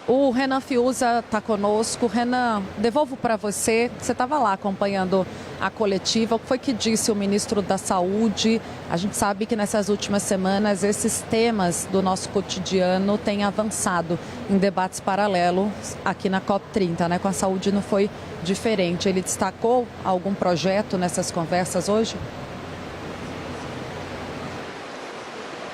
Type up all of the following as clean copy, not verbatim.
O Renan Fiuza está conosco. Renan, devolvo para você. Você estava lá acompanhando a coletiva. O que foi que disse o ministro da Saúde? A gente sabe que nessas últimas semanas esses temas do nosso cotidiano têm avançado em debates paralelos aqui na COP30, né? Com a saúde não foi diferente. Ele destacou algum projeto nessas conversas hoje?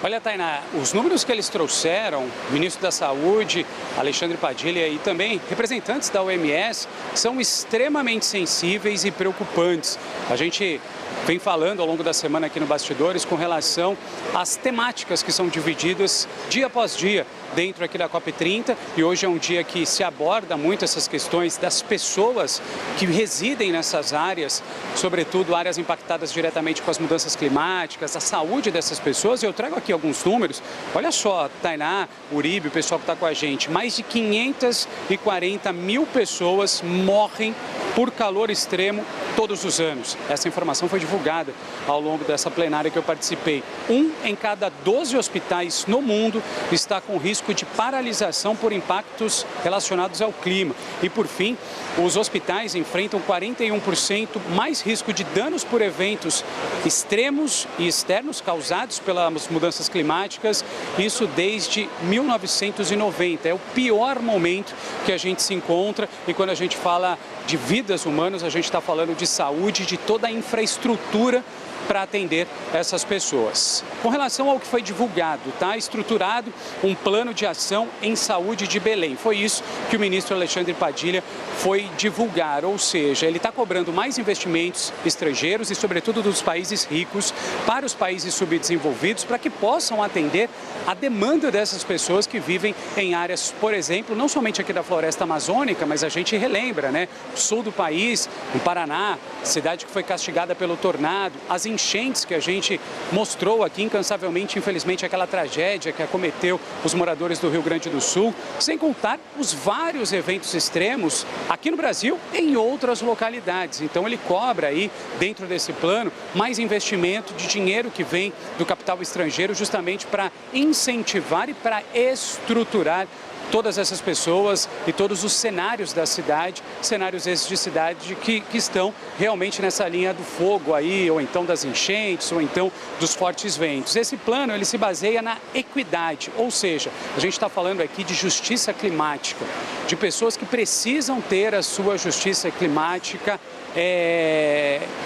Olha, Tainá, os números que eles trouxeram, o ministro da Saúde, Alexandre Padilha, e também representantes da OMS, são extremamente sensíveis e preocupantes. A gente vem falando ao longo da semana aqui no Bastidores com relação às temáticas que são divididas dia após dia dentro aqui da COP30, e hoje é um dia que se aborda muito essas questões das pessoas que residem nessas áreas, sobretudo áreas impactadas diretamente com as mudanças climáticas, a saúde dessas pessoas. Eu trago aqui alguns números. Olha só, Tainá, Uribe, o pessoal que está com a gente, mais de 540 mil pessoas morrem por calor extremo todos os anos. Essa informação foi divulgada ao longo dessa plenária que eu participei. 1 em cada 12 hospitais no mundo está com risco de paralisação por impactos relacionados ao clima. E, por fim, os hospitais enfrentam 41% mais risco de danos por eventos extremos e externos causados pelas mudanças climáticas, isso desde 1990. É o pior momento que a gente se encontra, e quando a gente fala de vidas humanas, a gente está falando de saúde, de toda a infraestrutura para atender essas pessoas. Com relação ao que foi divulgado, está estruturado um plano de ação em saúde de Belém. Foi isso que o ministro Alexandre Padilha foi divulgar, ou seja, ele está cobrando mais investimentos estrangeiros e, sobretudo, dos países ricos para os países subdesenvolvidos, para que possam atender a demanda dessas pessoas que vivem em áreas, por exemplo, não somente aqui da floresta amazônica, mas a gente relembra, né? O sul do país, no Paraná, cidade que foi castigada pelo tornado, as enchentes que a gente mostrou aqui incansavelmente, infelizmente, aquela tragédia que acometeu os moradores do Rio Grande do Sul, sem contar os vários eventos extremos aqui no Brasil e em outras localidades. Então ele cobra aí, dentro desse plano, mais investimento de dinheiro que vem do capital estrangeiro, justamente para incentivar e para estruturar todas essas pessoas e todos os cenários da cidade, cenários esses de cidade que estão realmente nessa linha do fogo aí, ou então das enchentes, ou então dos fortes ventos. Esse plano, ele se baseia na equidade, ou seja, a gente está falando aqui de justiça climática, de pessoas que precisam ter a sua justiça climática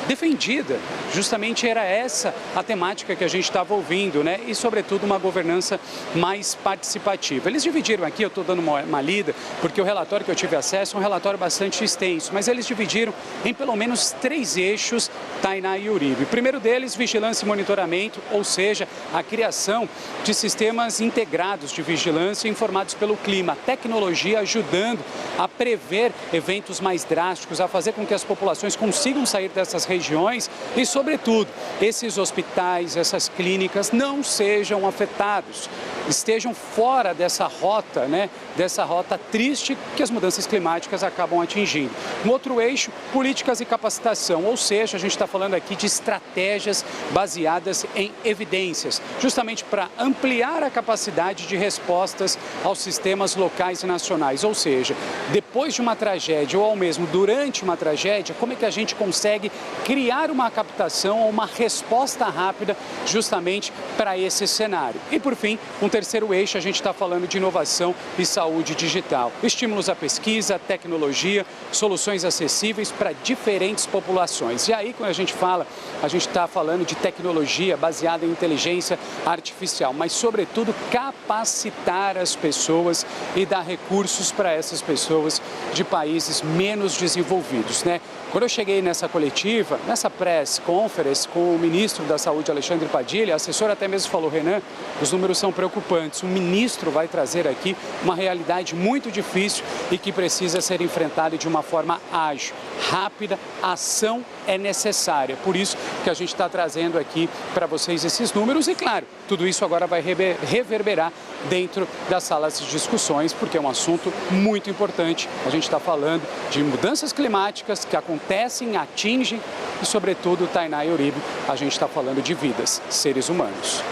defendida. Justamente era essa a temática que a gente estava ouvindo, né? E, sobretudo, uma governança mais participativa. Eles dividiram aqui, eu estou dando uma lida, porque o relatório que eu tive acesso é um relatório bastante extenso, mas eles dividiram em pelo menos 3 eixos, Tainá e Uribe. O primeiro deles, vigilância e monitoramento, ou seja, a criação de sistemas integrados de vigilância informados pelo clima, tecnologia ajudando a prever eventos mais drásticos, a fazer com que as populações consigam sair dessas regiões e, sobretudo, esses hospitais, essas clínicas não sejam afetados, estejam fora dessa rota, né? Dessa rota triste que as mudanças climáticas acabam atingindo. Um outro eixo, políticas e capacitação, ou seja, a gente está falando aqui de estratégias baseadas em evidências, justamente para ampliar a capacidade de respostas aos sistemas locais e nacionais, ou seja, depois de uma tragédia ou ao mesmo durante uma tragédia, como é que a gente consegue criar uma captação ou uma resposta rápida justamente para esse cenário. E, por fim, um terceiro eixo, a gente está falando de inovação e saúde digital. Estímulos à pesquisa, tecnologia, soluções acessíveis para diferentes populações. E aí, quando a gente fala, a gente está falando de tecnologia baseada em inteligência artificial, mas, sobretudo, capacitar as pessoas e dar recursos para essas pessoas de países menos desenvolvidos, né? Quando eu cheguei nessa coletiva, nessa press conference com o ministro da Saúde, Alexandre Padilha, a assessora até mesmo falou: Renan, os números são preocupantes. O ministro vai trazer aqui uma realidade muito difícil e que precisa ser enfrentada de uma forma ágil, rápida. A ação é necessária. Por isso que a gente está trazendo aqui para vocês esses números e, claro, tudo isso agora vai reverberar dentro das salas de discussões, porque é um assunto muito importante. A gente está falando de mudanças climáticas que acontecem, atingem e, sobretudo, Tainá e Uribe, a gente está falando de vidas, seres humanos.